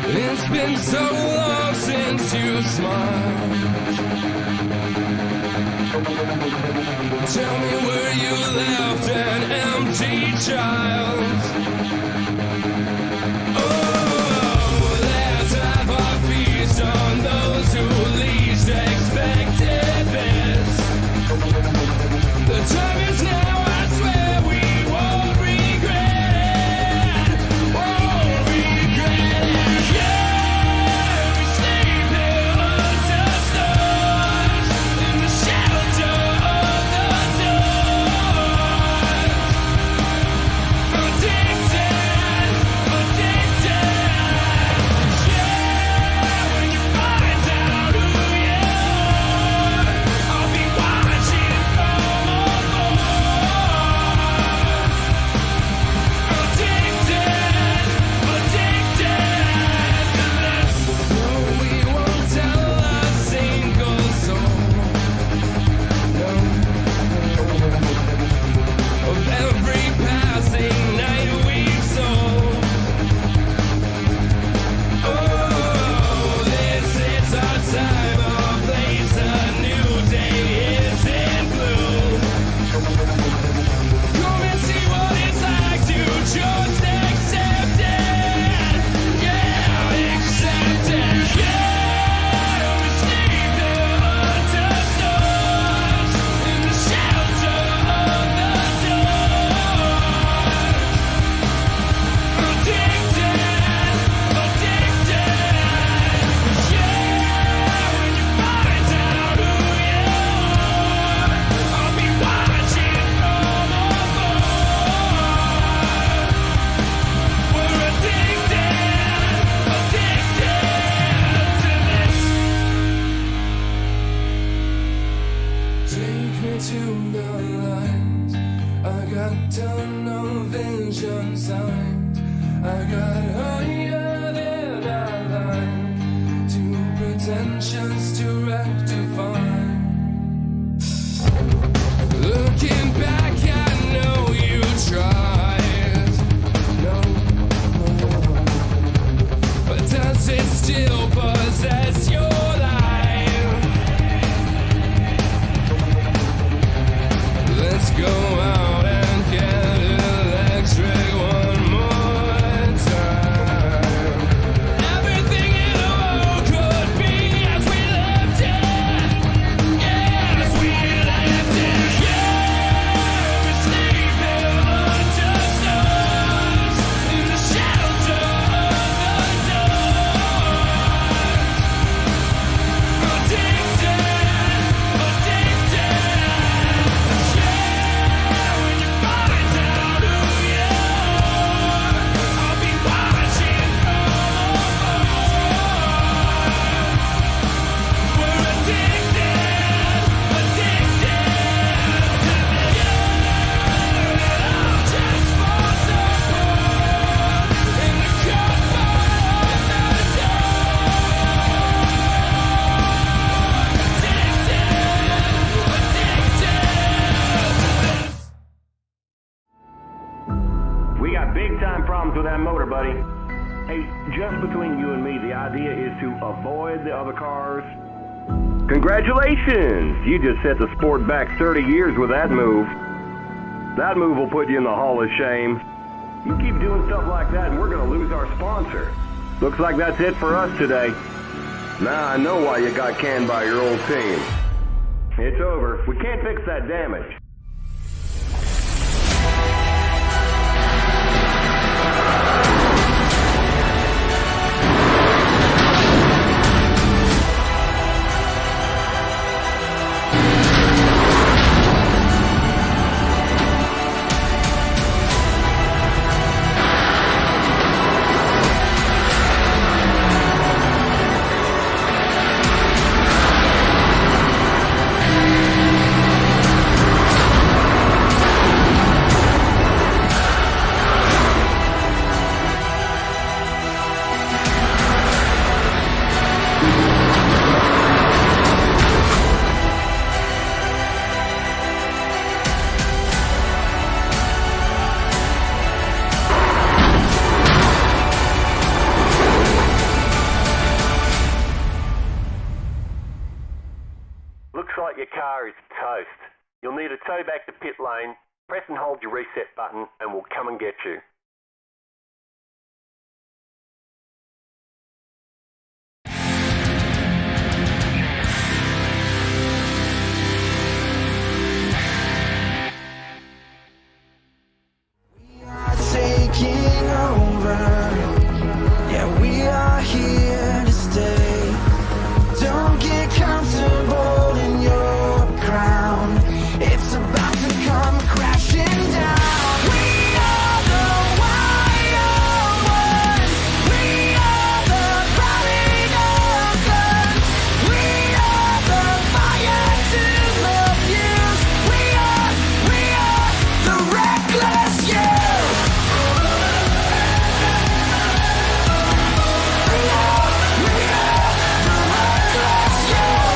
It's been so long since you smiled. Tell me where you left an empty child. Oh, let's have a feast on those who least expected this. The time is now, I swear we won't regret it. Won't regret it. To the light, I got tunnel vision sight. I got higher than I like, too pretentious to rectify. Looking back, I know you tried. No, but does it still possess your life? Let's go out and get electric one more time. Everything in the world could be as we left Big time problems with that motor, buddy. Hey, just between you and me, the idea is to avoid the other cars. Congratulations! You just set the sport back 30 years with that move. That move will put you in the Hall of Shame. You keep doing stuff like that and we're gonna lose our sponsor. Looks like that's it for us today. Now I know why you got canned by your old team. It's over. We can't fix that damage. Your car is toast. You'll need a tow back to pit lane, press and hold your reset button and we'll come and get you. We are taking over. Yeah, we are here to stay. Don't get comfortable in your crown. It's about to come crashing down. We are the wild ones. We are the fighting Oaklands. We are the fire to the fuse. We are the reckless youth. We are the reckless youth.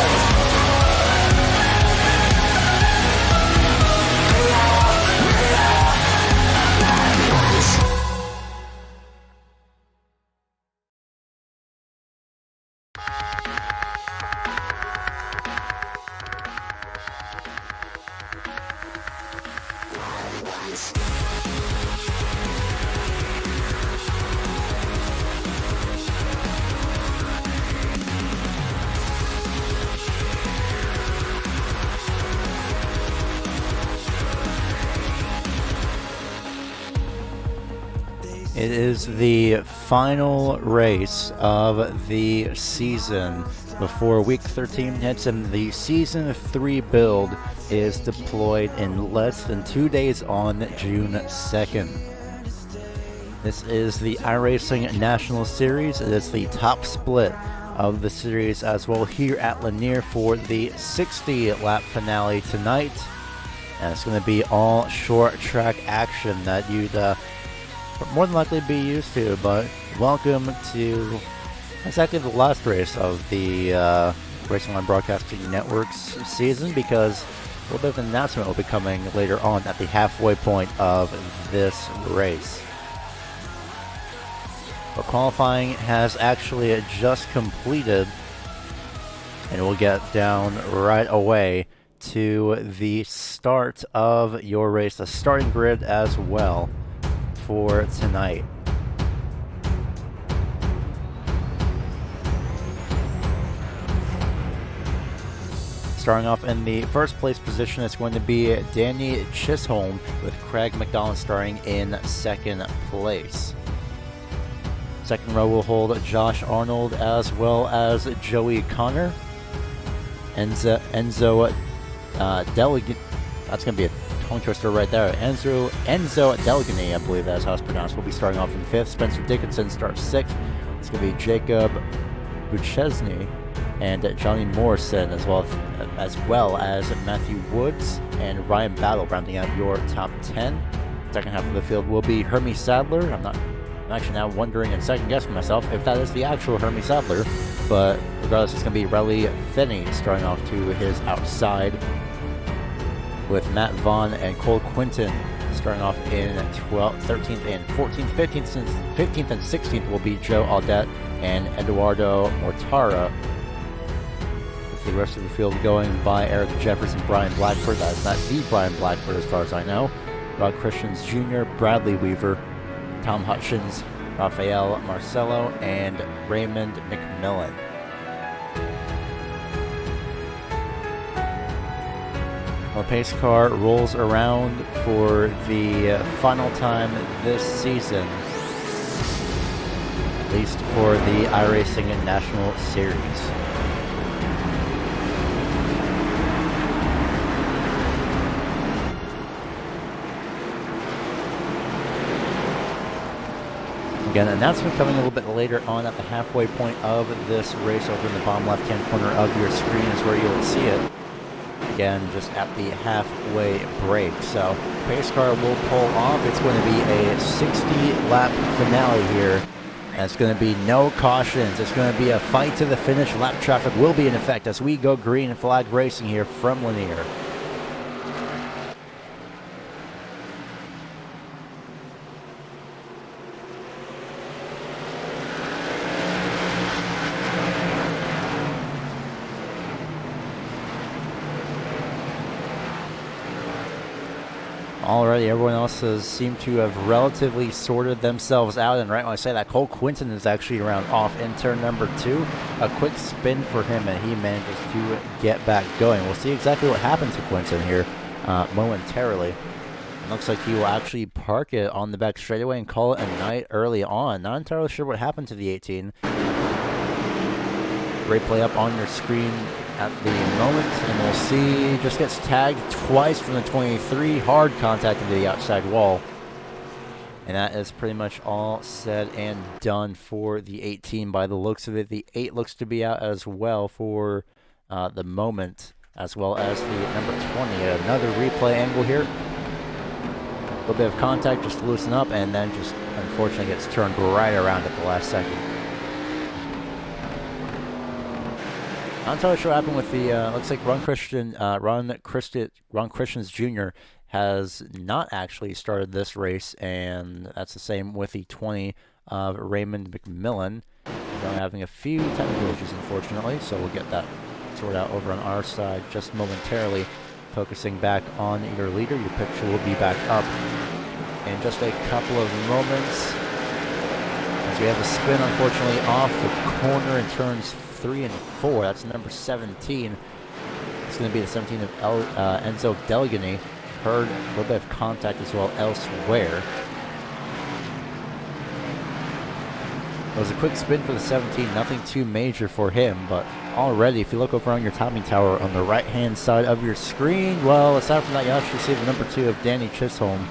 It is the final race of the season before Week 13 hits, and the Season 3 build is deployed in less than 2 days on June 2nd. This is the iRacing National Series. It is the top split of the series as well here at Lanier for the 60-lap finale tonight. And it's going to be all short track action that you'd more than likely be used to, but welcome to exactly the last race of the Racing Line Broadcasting Network's season, because a little bit of an announcement will be coming later on at the halfway point of this race. But qualifying has actually just completed, and we'll get down right away to the start of your race, the starting grid as well for tonight. Starting off in the first place position, it's going to be Danny Chisholm, with Craig McDonald starting in second place. Second row will hold Josh Arnold as well as Joey Connor. Enzo Delegate, that's going to be a tongue twister right there. Enzo Delegany, I believe that's how it's pronounced, will be starting off in fifth. Spencer Dickinson starts sixth. It's going to be Jacob Buchesny and Johnny Morrison, as well as Matthew Woods and Ryan Battle, rounding out your top 10. Second half of the field will be Hermie Sadler. I'm actually now wondering and second guessing myself if that is the actual Hermie Sadler, but regardless, it's going to be Relly Finney starting off to his outside, with Matt Vaughn and Cole Quinton Starting off in 12th, 13th, and 14th. 15th and 16th will be Joe Audette and Eduardo Mortara. With the rest of the field going by Eric Jeffers and Brian Blackford. That is not the Brian Blackford as far as I know. Rod Christians Jr., Bradley Weaver, Tom Hutchins, Rafael Marcelo, and Raymond McMillan. The pace car rolls around for the final time this season, at least for the iRacing National Series. Again, announcement coming a little bit later on at the halfway point of this race. Over in the bottom left-hand corner of your screen is where you'll see it. Again, just at the halfway break. So, pace car will pull off. It's going to be a 60-lap finale here. And it's going to be no cautions. It's going to be a fight to the finish. Lap traffic will be in effect as we go green flag racing here from Lanier. Already, everyone else has seemed to have relatively sorted themselves out. And right when I say that, Cole Quinton is actually around off in turn number 2. A quick spin for him, and he manages to get back going. We'll see exactly what happens to Quinton here momentarily. It looks like he will actually park it on the back straightaway and call it a night early on. Not entirely sure what happened to the 18. Great play up on your screen at the moment, and we'll see, just gets tagged twice from the 23, hard contact into the outside wall. And that is pretty much all said and done for the 18 by the looks of it. The 8 looks to be out as well for the moment, as well as the number 20. Another replay angle here. A little bit of contact just to loosen up, and then just unfortunately gets turned right around at the last second. Not entirely sure what happened with the, looks like Ron Christians Jr. has not actually started this race, and that's the same with the 20 of Raymond McMillan. We're having a few technical issues, unfortunately, so we'll get that sorted out over on our side just momentarily. Focusing back on your leader, your picture will be back up in just a couple of moments. As we have a spin, unfortunately, off the corner in turns 3 and 4. That's number 17. It's going to be the 17 of Enzo Delgany. Heard a little bit of contact as well elsewhere. It was a quick spin for the 17. Nothing too major for him, but already, if you look over on your timing tower on the right-hand side of your screen, well, aside from that, you actually see the number 2 of Danny Chisholm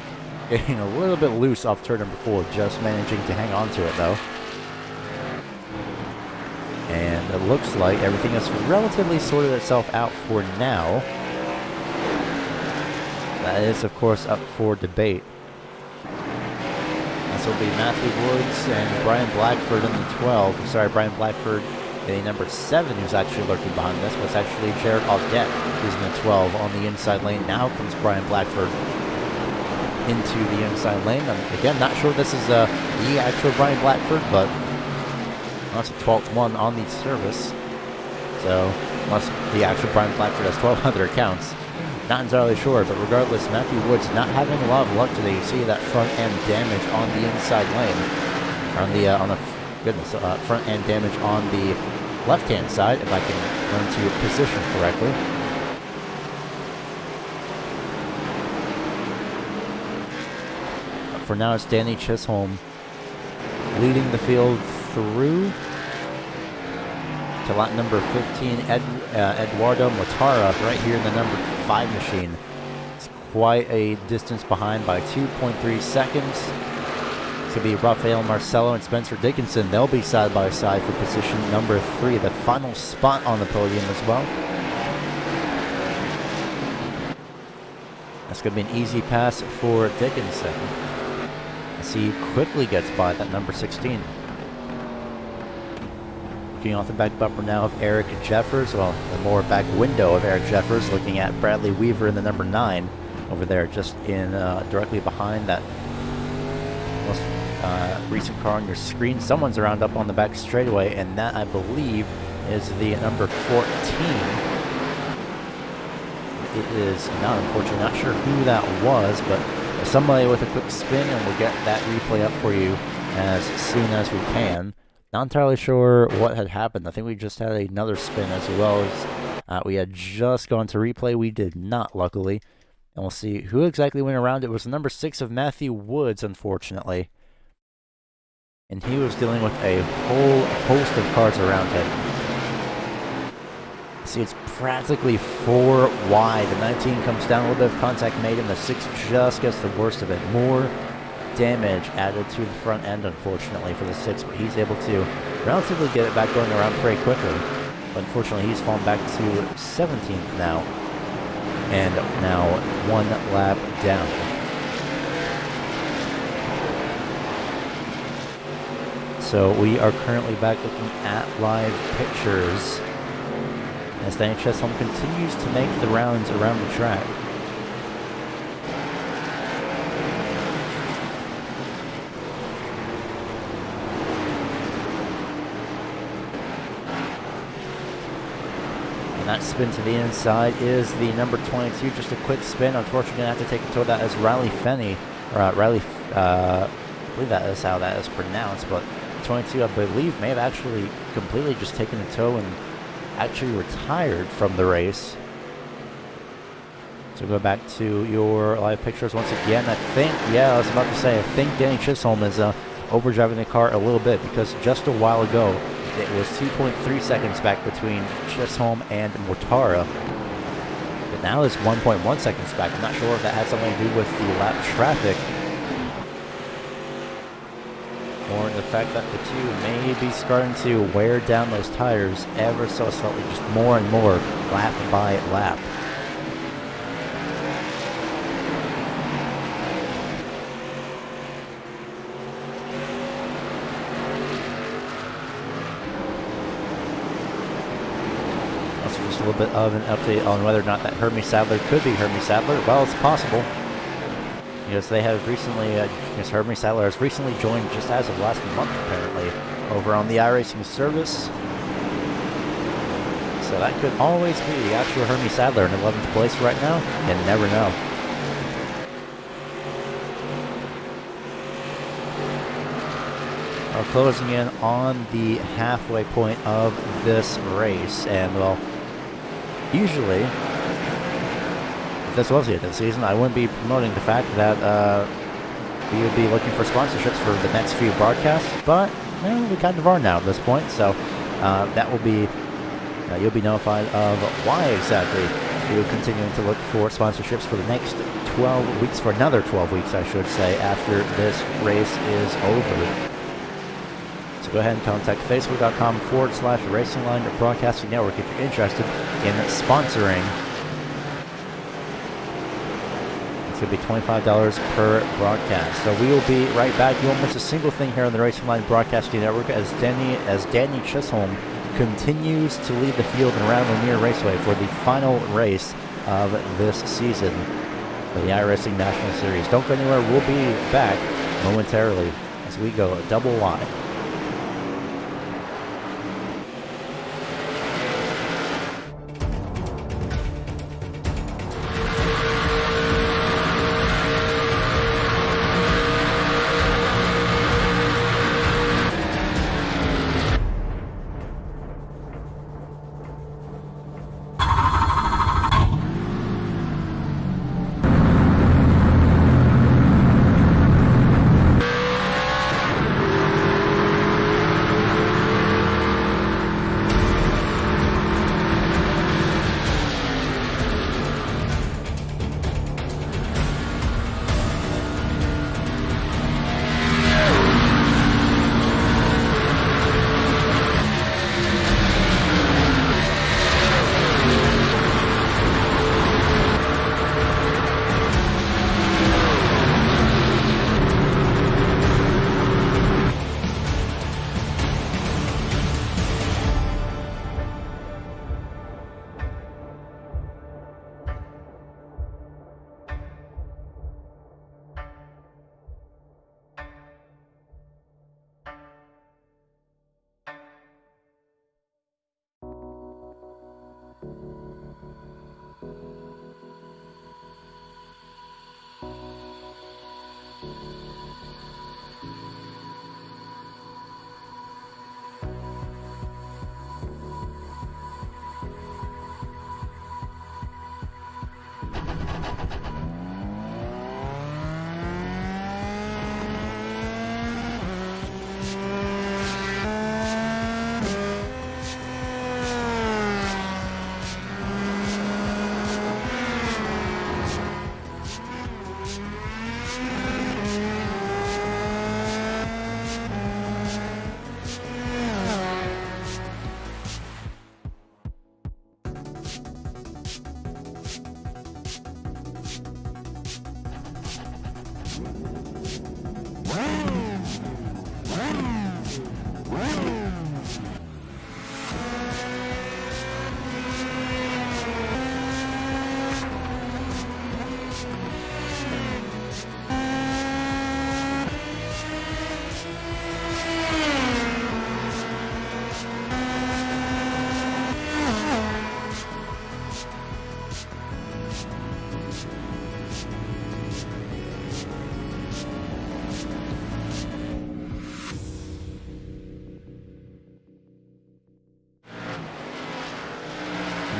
getting a little bit loose off turn number 4, just managing to hang on to it, though. And it looks like everything has relatively sorted itself out for now. That is, of course, up for debate. This will be Matthew Woods and Brian Blackford in the 12. Sorry, Brian Blackford in number 7, who's actually lurking behind this. Was actually Jared Audette, who's in the 12 on the inside lane. Now comes Brian Blackford into the inside lane. Again, not sure if this is the actual Brian Blackford, but that's the 12th one on the service. So, unless the actual Brian Blackford has 12 other accounts. Not entirely sure, but regardless, Matthew Woods not having a lot of luck today. You see that front end damage on the inside lane. Front end damage on the left-hand side, if I can learn to position correctly. But for now, it's Danny Chisholm leading the field through to lap number 15, Eduardo Mortara, right here in the number 5 machine. It's quite a distance behind by 2.3 seconds. It's going to be Rafael Marcelo and Spencer Dickinson. They'll be side by side for position number 3, the final spot on the podium as well. That's going to be an easy pass for Dickinson, as he quickly gets by that number 16. Looking off the back bumper now of Eric Jeffers, well, the more back window of Eric Jeffers, looking at Bradley Weaver in the number 9. over there, just in directly behind that most recent car on your screen. Someone's around up on the back straightaway, and that, I believe, is the number 14. It is not, unfortunately, not sure who that was, but somebody with a quick spin, and we'll get that replay up for you as soon as we can. Not entirely sure what had happened. I think we just had another spin as well as we had just gone to replay. We did not, luckily. And we'll see who exactly went around. It was the number 6 of Matthew Woods, unfortunately. And he was dealing with a whole host of cars around him. See, it's practically 4 wide. The 19 comes down, a little bit of contact made, and the 6 just gets the worst of it. More damage added to the front end, unfortunately, for the 6, but he's able to relatively get it back going around pretty quickly. But unfortunately, he's fallen back to 17th now, and now 1 lap down. So we are currently back looking at live pictures as Danny Chisholm continues to make the rounds around the track. And that spin to the inside is the number 22, just a quick spin. Unfortunately, going to have to take a tow. That is Riley Fenney, or Riley, I believe that is how that is pronounced, but 22, I believe, may have actually completely just taken a tow and actually retired from the race. So go back to your live pictures once again. I think, yeah, I was about to say, I think Danny Chisholm is overdriving the car a little bit, because just a while ago it was 2.3 seconds back between Chisholm and Mortara, but now it's 1.1 seconds back. I'm not sure if that had something to do with the lap traffic, or the fact that the two may be starting to wear down those tires ever so slightly, just more and more, lap by lap. Also, just a little bit of an update on whether or not that Hermie Sadler could be Hermie Sadler. Well, it's possible. Because they have recently, because Hermie Sadler has recently joined just as of last month, apparently, over on the iRacing service. So that could always be the actual Hermie Sadler in 11th place right now. You never know. We're closing in on the halfway point of this race, and well, usually, if this was the end of the season, I wouldn't be promoting the fact that we would be looking for sponsorships for the next few broadcasts, but we kind of are now at this point, so that will be, you'll be notified of why exactly we are continuing to look for sponsorships for the next 12 weeks, for another 12 weeks, I should say, after this race is over. So go ahead and contact facebook.com/RacingLine Broadcasting Network if you're interested in sponsoring. It's going to be $25 per broadcast. So we will be right back. You won't miss a single thing here on the Racing Line Broadcasting Network as Danny Chisholm continues to lead the field around Lanier Raceway for the final race of this season for the iRacing National Series. Don't go anywhere. We'll be back momentarily as we go double wide.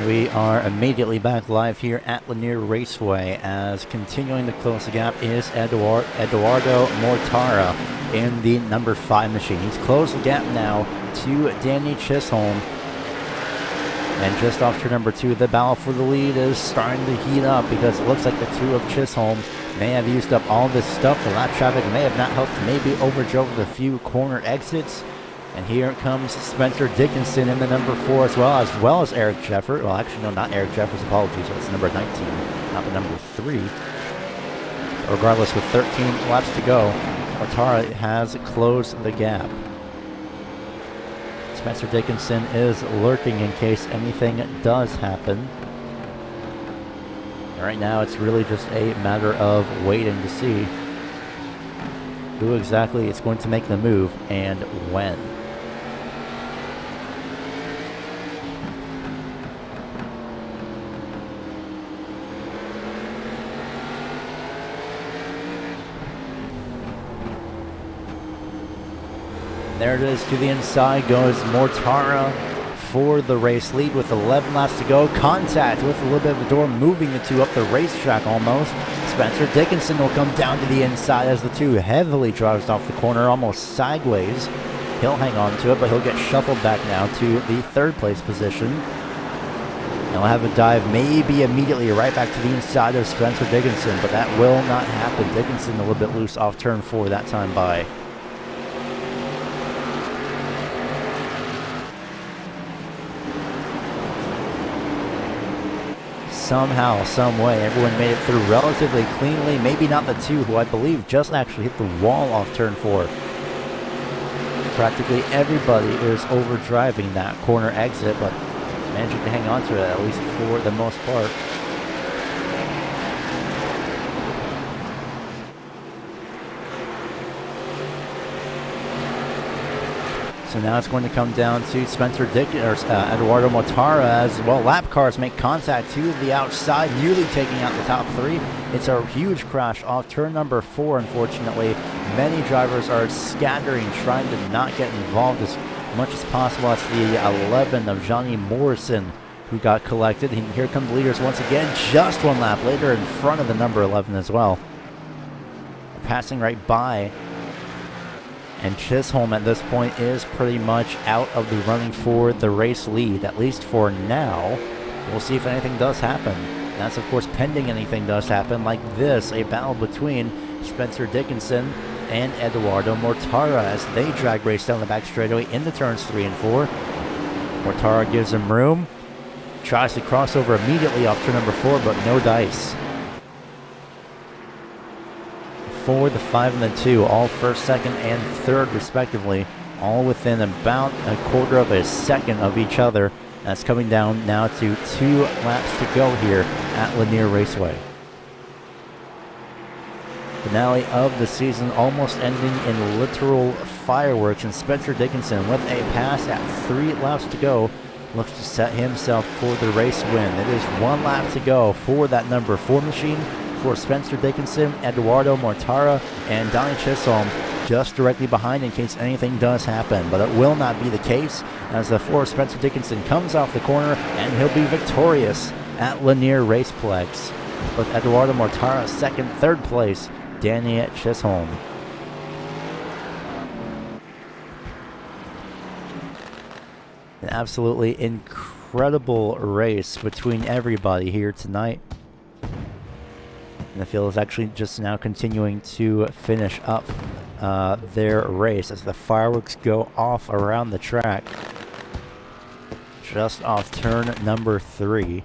We are immediately back live here at Lanier Raceway as continuing to close the gap is Eduardo Mortara in the number 5 machine. He's closed the gap now to Danny Chisholm. And just off turn number 2, the battle for the lead is starting to heat up because it looks like the two of Chisholm may have used up all this stuff. The lap traffic may have not helped, maybe overdrove a few corner exits. And here comes Spencer Dickinson in the number 4 as well as Eric Jeffers. Well, actually, no, not Eric Jeffers, apologies. So it's number 19, not the number 3. Regardless, with 13 laps to go, Mortara has closed the gap. Spencer Dickinson is lurking in case anything does happen. Right now, it's really just a matter of waiting to see who exactly is going to make the move and when. There it is, to the inside goes Mortara for the race lead with 11 laps to go. Contact with a little bit of a door, moving the two up the racetrack almost. Spencer Dickinson will come down to the inside as the two heavily drives off the corner, almost sideways. He'll hang on to it, but he'll get shuffled back now to the 3rd place position. He'll have a dive maybe immediately right back to the inside of Spencer Dickinson, but that will not happen. Dickinson a little bit loose off turn 4 that time by. Somehow, some way, everyone made it through relatively cleanly. Maybe not the two who I believe just actually hit the wall off turn 4. Practically everybody is overdriving that corner exit, but managing to hang on to it at least for the most part. So now it's going to come down to Eduardo Mortara as well. Lap cars make contact to the outside, nearly taking out the top 3. It's a huge crash off turn number 4, unfortunately. Many drivers are scattering, trying to not get involved as much as possible. That's the 11 of Johnny Morrison who got collected. And here come the leaders once again, just one lap later in front of the number 11 as well. Passing right by. And Chisholm at this point is pretty much out of the running for the race lead, at least for now. We'll see if anything does happen. That's, of course, pending anything does happen, like this, a battle between Spencer Dickinson and Eduardo Mortara as they drag race down the back straightaway into turns 3 and 4. Mortara gives him room, tries to cross over immediately off turn number 4, but no dice. For the 5 and the 2, all 1st, 2nd, and 3rd respectively, all within about a quarter of a second of each other. That's coming down now to 2 laps to go here at Lanier Raceway. Finale of the season almost ending in literal fireworks, and Spencer Dickinson with a pass at 3 laps to go looks to set himself for the race win. It is 1 lap to go for that number 4 machine. for Spencer Dickinson, Eduardo Mortara, and Donnie Chisholm just directly behind in case anything does happen. But it will not be the case, as the for Spencer Dickinson comes off the corner and he'll be victorious at Lanier Raceplex, with Eduardo Mortara second, third place, Danny Chisholm. An absolutely incredible race between everybody here tonight. And the field is actually just now continuing to finish up their race as the fireworks go off around the track. Just off turn number 3.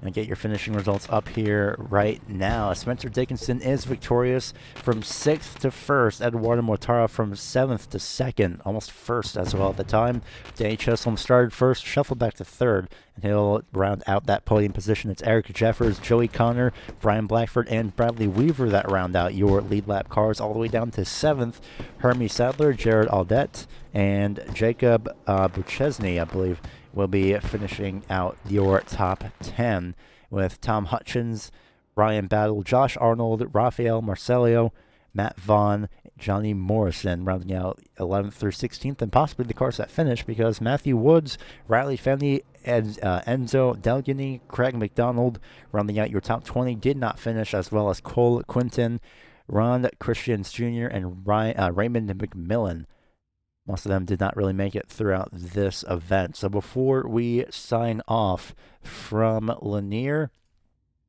And get your finishing results up here right now. Spencer Dickinson is victorious from 6th to 1st. Eduardo Mortara from 7th to 2nd, almost 1st as well at the time. Danny Chisholm started 1st, shuffled back to 3rd, and he'll round out that podium position. It's Eric Jeffers, Joey Connor, Brian Blackford, and Bradley Weaver that round out your lead lap cars, all the way down to 7th. Hermie Sadler, Jared Aldette, and Jacob Buchesny, I believe, will be finishing out your top 10, with Tom Hutchins, Ryan Battle, Josh Arnold, Rafael Marcelio, Matt Vaughn, Johnny Morrison rounding out 11th through 16th, and possibly the cars that finish, because Matthew Woods, Riley Fenley, Enzo Delgany, Craig McDonald rounding out your top 20 did not finish, as well as Cole Quinton, Ron Christians Jr., and Raymond McMillan. Most of them did not really make it throughout this event. So before we sign off from Lanier,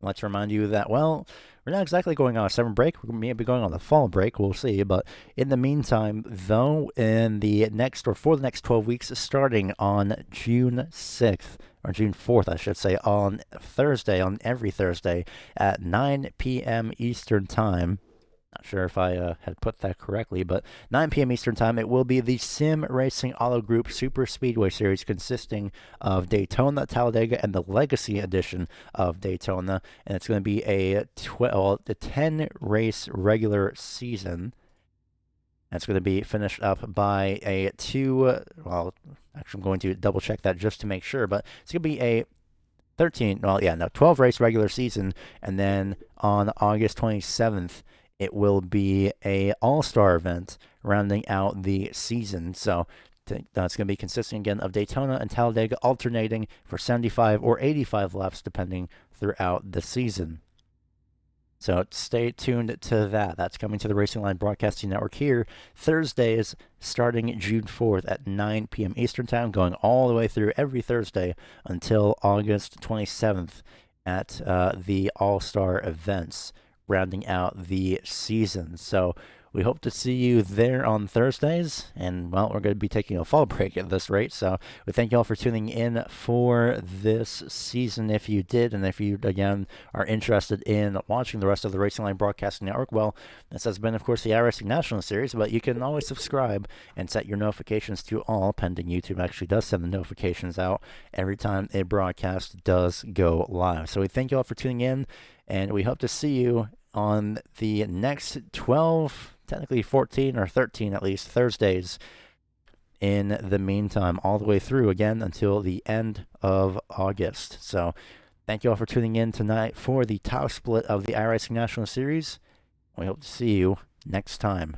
let's remind you that, well, we're not exactly going on a summer break. We may be going on the fall break. We'll see. But in the meantime, though, for the next 12 weeks, starting on June 6th, or June 4th, I should say, on every Thursday at 9 p.m. Eastern Time. Not sure if I had put that correctly, but 9 p.m. Eastern Time, it will be the Sim Racing Auto Group Super Speedway Series, consisting of Daytona, Talladega, and the Legacy Edition of Daytona. And it's going to be a 10-race regular season. That's going to be finished up by a 12 that just to make sure, but it's going to be a 12 race regular season, and then on August 27th, it will be a all-star event rounding out the season. So that's going to be consisting again of Daytona and Talladega, alternating for 75 or 85 laps depending throughout the season. So stay tuned to that. That's coming to the Racing Line Broadcasting Network here Thursdays starting June 4th at 9 p.m. Eastern Time, going all the way through every Thursday until August 27th at the All-Star events, rounding out the season. So we hope to see you there on Thursdays, and, well, we're going to be taking a fall break at this rate, so we thank you all for tuning in for this season if you did, and if you, again, are interested in watching the rest of the Racing Line Broadcasting Network, well, this has been, of course, the iRacing National Series, but you can always subscribe and set your notifications to all, pending YouTube actually does send the notifications out every time a broadcast does go live. So we thank you all for tuning in, and we hope to see you on the next 12, technically 14 or 13 at least, Thursdays in the meantime, all the way through again until the end of August. So thank you all for tuning in tonight for the top split of the iRacing National Series. We hope to see you next time.